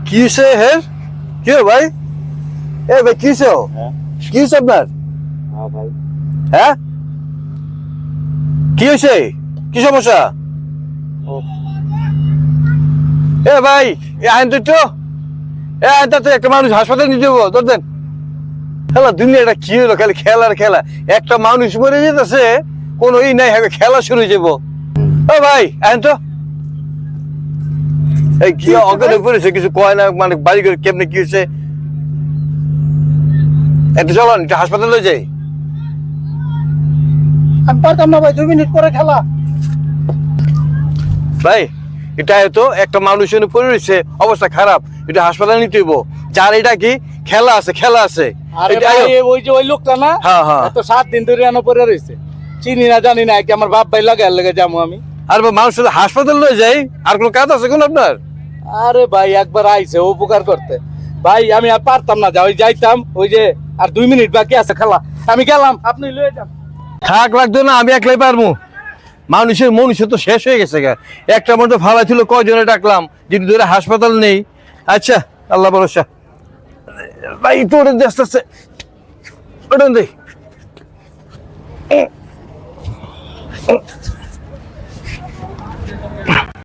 কি হয়েছে? হ্যাঁ কি ভাই? ভাই কি হয়েছে? কি হয়েছে আপনার? ভাই হ্যাঁ কি হয়েছে? কি সমস্যা? ভাই আইন তো আইন তো একটা মানুষ হাসপাতালে নিয়ে যাবো তোর দেন। খেলা দুনিয়াটা কি হলো? খালি খেলার খেলা। একটা মানুষ মরে যেতেছে, কোনো ই নাই, খেলা শুরু হয়ে যাবো। ভাই আইন তো কি অজ্ঞানে পড়েছে, কিছু কয় না, মানে বাড়ি করে কেমনে কি হয়েছে? একটু চলান, একটু হাসপাতালে যাই। আমি পারতাম না ভাই, 2 মিনিট পরে খেলা। ভাই এটা হয়তো একটা মানুষ পড়ে রয়েছে, অবস্থা খারাপ, এটা হাসপাতালে নিতে হইব। যার এটা কি খেলা আছে, খেলা আছে। আরে ভাই ওই যে ওই লোকটা না, হ্যাঁ হ্যাঁ, এত 7 দিন ধরে এনে পড়ে রয়েছে, চিনি না জানি না, কি আমার বাপ ভাই লাগে যাবো আমি। আর মানুষ শুধু হাসপাতাল লয়ে যাই, আর কোনো কাজ আছে কোন আপনার? আরে ভাই একবার আইছে উপকার করতে, ভাই আমি আর পারতাম না, ওই যাইতাম, ওই যে আর 2 মিনিট বাকি আছে খেলা, আমি গেলাম, আপনি লয়ে যান। থাক লাগতো না, আমি একলাই পারবো। মানুষের মনুষ্য তো শেষ হয়ে গেছে গা। একটা মতো ফালাই ছিল, কয়জনে ডাকলাম, যদি ধরে হাসপাতাল নেই। আচ্ছা আল্লাহ ভরসা। ভাই একটু ওটা দিয়ে আস্তে আস্তে ওটা দেই।